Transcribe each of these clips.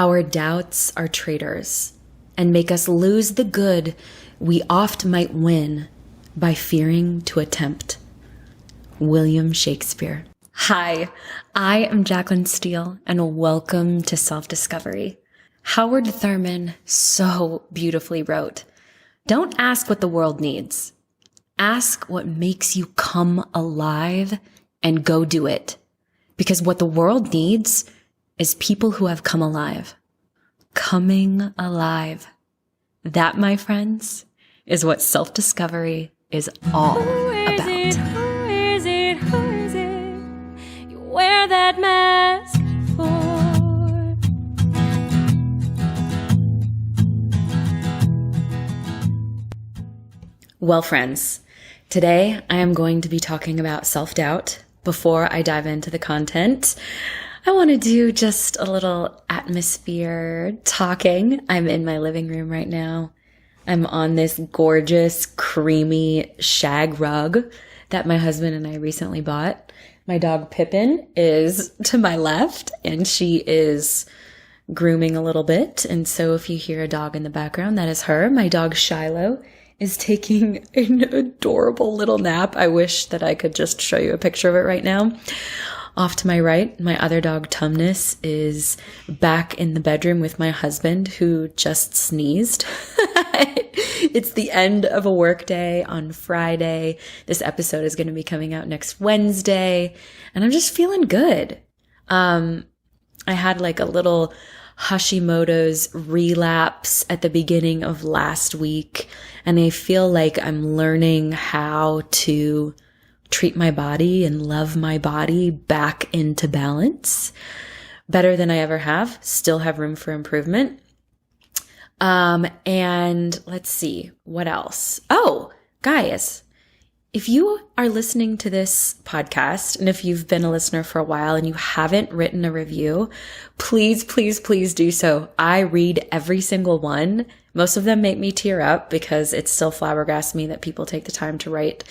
Our doubts are traitors and make us lose the good we oft might win by fearing to attempt. William Shakespeare. Hi, I am Jaclyn Steele, and welcome to Self-Discovery. Howard Thurman so beautifully wrote, "Don't ask what the world needs. Ask what makes you come alive and go do it. Because what the world needs is people who have come alive." Coming alive. That, my friends, is what self-discovery is all about. Who is it? You wear that mask for? Well, friends, today I am going to be talking about self-doubt. Before I dive into the content, I want to do just a little atmosphere talking. I'm in my living room right now. I'm on this gorgeous, creamy shag rug that my husband and I recently bought. My dog Pippin is to my left, and she is grooming a little bit. And so if you hear a dog in the background, that is her. My dog Shiloh is taking an adorable little nap. I wish that I could just show you a picture of it right now. Off to my right, my other dog Tumnus is back in the bedroom with my husband, who just sneezed. It's the end of a work day on Friday. This episode is going to be coming out next Wednesday, and I'm just feeling good. I had like a little Hashimoto's relapse at the beginning of last week, and I feel like I'm learning how to treat my body and love my body back into balance better than I ever have. Still have room for improvement. And let's see what else. Oh, guys, if you are listening to this podcast, and if you've been a listener for a while and you haven't written a review, please, please, please do so. I read every single one. Most of them make me tear up because it still flabbergasts me that people take the time to write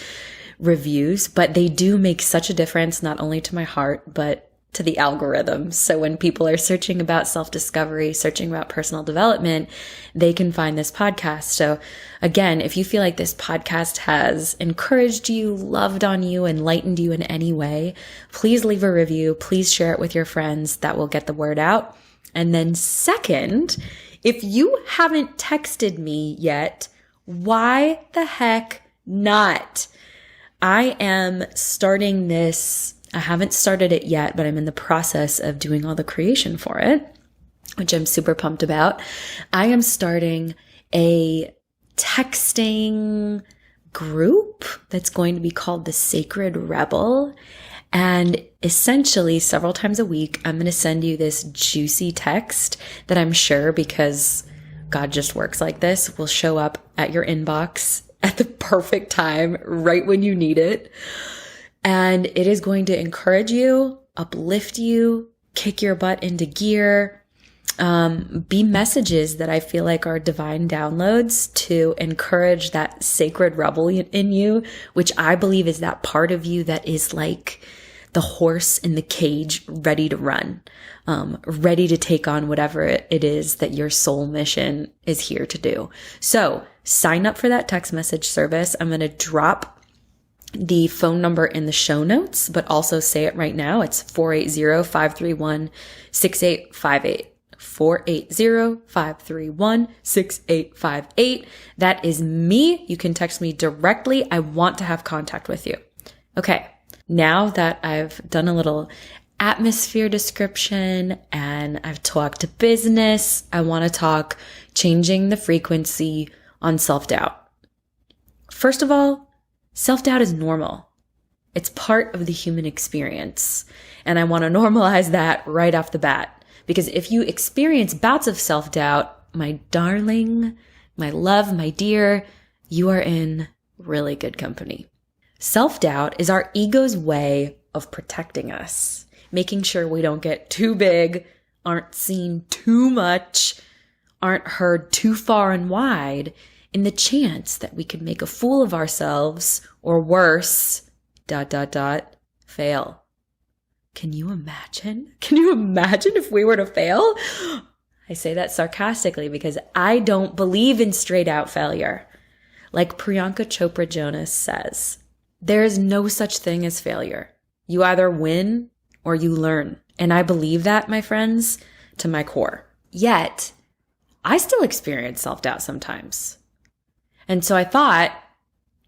reviews, but they do make such a difference, not only to my heart, but to the algorithm. So when people are searching about self-discovery, searching about personal development, they can find this podcast. So again, if you feel like this podcast has encouraged you, loved on you, enlightened you in any way, please leave a review. Please share it with your friends. That will get the word out. And then second, if you haven't texted me yet, why the heck not? I am starting this. I haven't started it yet, but I'm in the process of doing all the creation for it, which I'm super pumped about. I am starting a texting group that's going to be called the Sacred Rebel. And essentially, several times a week, I'm going to send you this juicy text that I'm sure, because God just works like this, will show up at your inbox at the perfect time, right when you need it. And it is going to encourage you, uplift you, kick your butt into gear, be messages that I feel like are divine downloads to encourage that sacred rebel in you, which I believe is that part of you that is like the horse in the cage, ready to run, ready to take on whatever it is that your soul mission is here to do. So sign up for that text message service. I'm going to drop the phone number in the show notes, but also say it right now. It's 480-531-6858. 480-531-6858. That is me. You can text me directly. I want to have contact with you. Okay. Now that I've done a little atmosphere description and I've talked business, I want to talk changing the frequency on self-doubt. First of all, self-doubt is normal. It's part of the human experience. And I want to normalize that right off the bat. Because if you experience bouts of self-doubt, my darling, my love, my dear, you are in really good company. Self-doubt is our ego's way of protecting us, making sure we don't get too big, aren't seen too much, aren't heard too far and wide, in the chance that we could make a fool of ourselves, or worse, ... fail. Can you imagine? Can you imagine if we were to fail? I say that sarcastically because I don't believe in straight out failure. Like Priyanka Chopra Jonas says, there is no such thing as failure. You either win or you learn. And I believe that, my friends, to my core. Yet, I still experience self-doubt sometimes. And so I thought,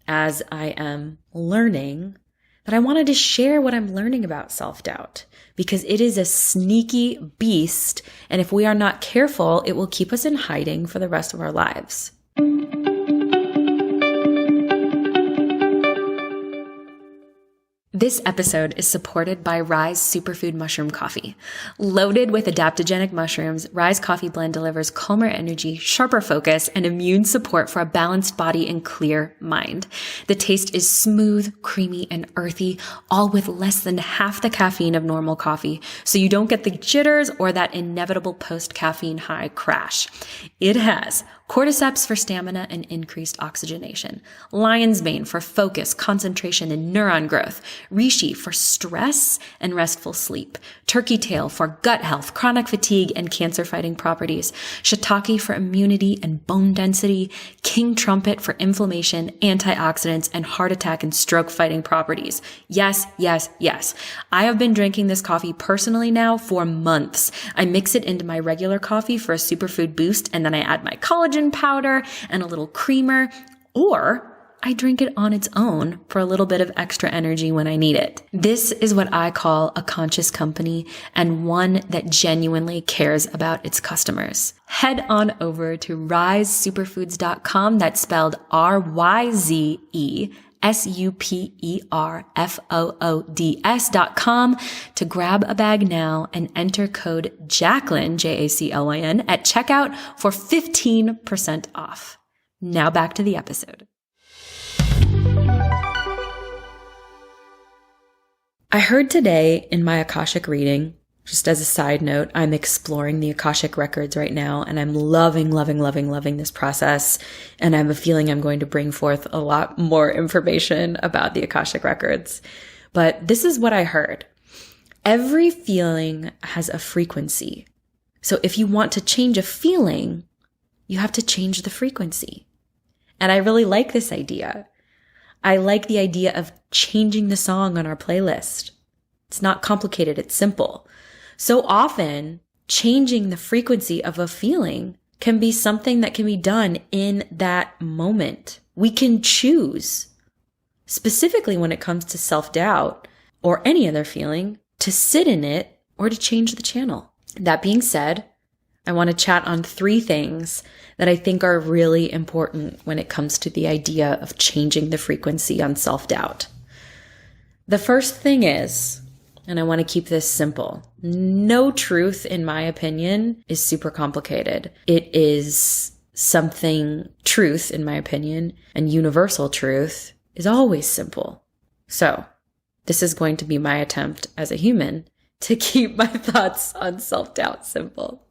as I am learning, that I wanted to share what I'm learning about self-doubt because it is a sneaky beast. And if we are not careful, it will keep us in hiding for the rest of our lives. This episode is supported by RYZE Superfood Mushroom Coffee. Loaded with adaptogenic mushrooms, RYZE Coffee Blend delivers calmer energy, sharper focus, and immune support for a balanced body and clear mind. The taste is smooth, creamy, and earthy, all with less than half the caffeine of normal coffee, so you don't get the jitters or that inevitable post-caffeine high crash. It has cordyceps for stamina and increased oxygenation, lion's mane for focus, concentration, and neuron growth, reishi for stress and restful sleep, turkey tail for gut health, chronic fatigue, and cancer-fighting properties, shiitake for immunity and bone density, king trumpet for inflammation, antioxidants, and heart attack and stroke-fighting properties. Yes, yes, yes. I have been drinking this coffee personally now for months. I mix it into my regular coffee for a superfood boost, and then I add my collagen powder and a little creamer, or I drink it on its own for a little bit of extra energy when I need it. This is what I call a conscious company and one that genuinely cares about its customers. Head on over to ryzesuperfoods.com. That's spelled RYZE. SUPERFOODS.com to grab a bag now and enter code Jaclyn, Jaclyn, at checkout for 15% off. Now back to the episode. I heard today in my Akashic reading, just as a side note, I'm exploring the Akashic records right now, and I'm loving this process. And I have a feeling I'm going to bring forth a lot more information about the Akashic records. But this is what I heard. Every feeling has a frequency. So if you want to change a feeling, you have to change the frequency. And I really like this idea. I like the idea of changing the song on our playlist. It's not complicated, it's simple. So often, changing the frequency of a feeling can be something that can be done in that moment. We can choose, specifically when it comes to self-doubt or any other feeling, to sit in it or to change the channel. That being said, I want to chat on 3 things that I think are really important when it comes to the idea of changing the frequency on self-doubt. The first thing is, and I want to keep this simple, no truth, in my opinion, is super complicated. It is something, truth, in my opinion, and universal truth is always simple. So this is going to be my attempt as a human to keep my thoughts on self-doubt simple.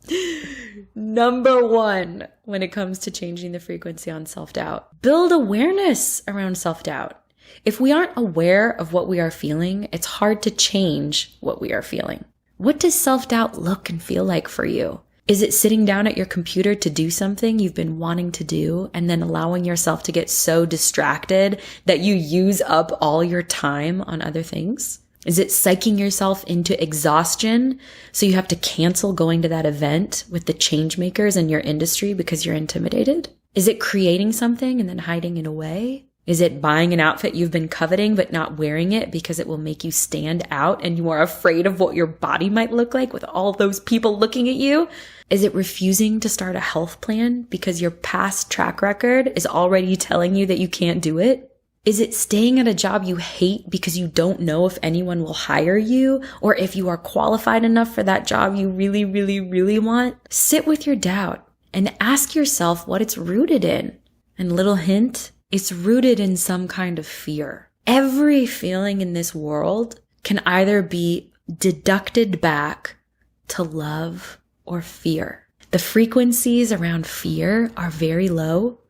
Number 1, when it comes to changing the frequency on self-doubt, build awareness around self-doubt. If we aren't aware of what we are feeling, it's hard to change what we are feeling. What does self-doubt look and feel like for you? Is it sitting down at your computer to do something you've been wanting to do and then allowing yourself to get so distracted that you use up all your time on other things? Is it psyching yourself into exhaustion so you have to cancel going to that event with the change makers in your industry because you're intimidated? Is it creating something and then hiding it away? Is it buying an outfit you've been coveting but not wearing it because it will make you stand out and you are afraid of what your body might look like with all those people looking at you? Is it refusing to start a health plan because your past track record is already telling you that you can't do it? Is it staying at a job you hate because you don't know if anyone will hire you or if you are qualified enough for that job you really want? Sit with your doubt and ask yourself what it's rooted in. And little hint, it's rooted in some kind of fear. Every feeling in this world can either be deducted back to love or fear. The frequencies around fear are very low.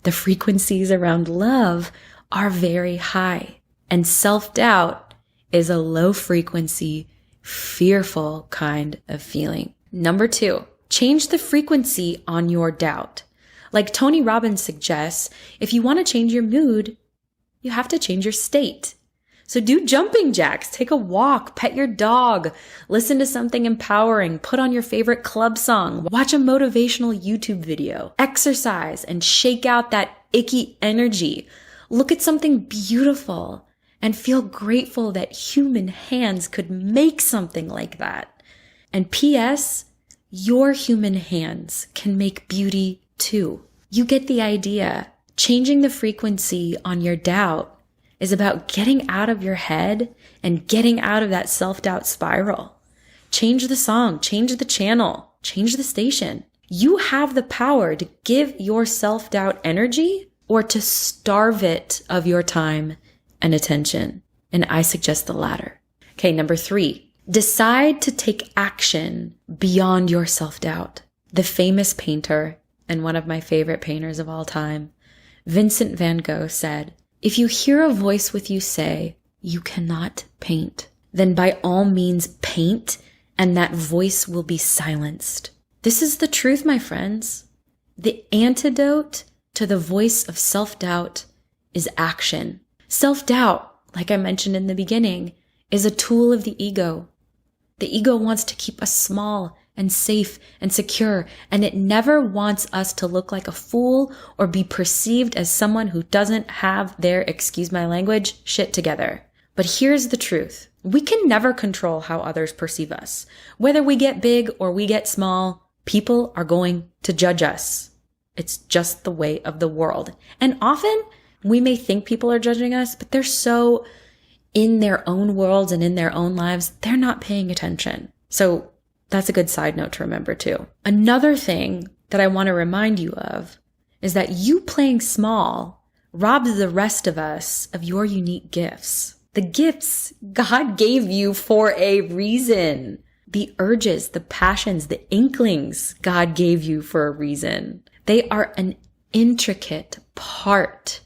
The frequencies around love are very high. And self-doubt is a low frequency, fearful kind of feeling. Number 2, Change the frequency on your doubt. Like Tony Robbins suggests, if you want to change your mood, you have to change your state. So do jumping jacks, take a walk, pet your dog, listen to something empowering, put on your favorite club song, watch a motivational YouTube video, exercise and shake out that icky energy. Look at something beautiful and feel grateful that human hands could make something like that. And P.S., your human hands can make beauty too. You get the idea. Changing the frequency on your doubt is about getting out of your head and getting out of that self-doubt spiral. Change the song, change the channel, change the station. You have the power to give your self-doubt energy or to starve it of your time and attention. And I suggest the latter. Okay, number 3, decide to take action beyond your self-doubt. The famous painter and one of my favorite painters of all time, Vincent van Gogh, said, "If you hear a voice with you say, you cannot paint, then by all means paint, and that voice will be silenced." This is the truth, my friends. The antidote to the voice of self-doubt is action. Self-doubt, like I mentioned in the beginning, is a tool of the ego. The ego wants to keep us small and safe and secure, and it never wants us to look like a fool or be perceived as someone who doesn't have their, excuse my language, shit together. But here's the truth. We can never control how others perceive us. Whether we get big or we get small, people are going to judge us. It's just the way of the world. And often we may think people are judging us, but they're so in their own worlds and in their own lives, they're not paying attention. So that's a good side note to remember too. Another thing that I want to remind you of is that you playing small robs the rest of us of your unique gifts. The gifts God gave you for a reason. The urges, the passions, the inklings God gave you for a reason. They are an intricate part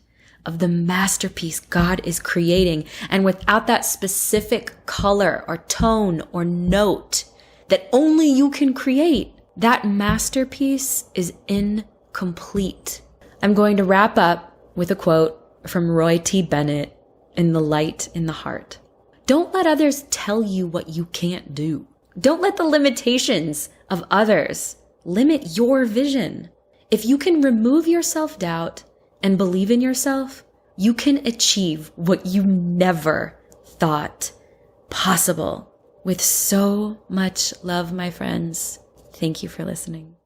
of the masterpiece God is creating. And without that specific color or tone or note that only you can create, that masterpiece is incomplete. I'm going to wrap up with a quote from Roy T. Bennett in The Light in the Heart. Don't let others tell you what you can't do. Don't let the limitations of others limit your vision. If you can remove your self-doubt and believe in yourself, you can achieve what you never thought possible. With so much love, my friends, thank you for listening.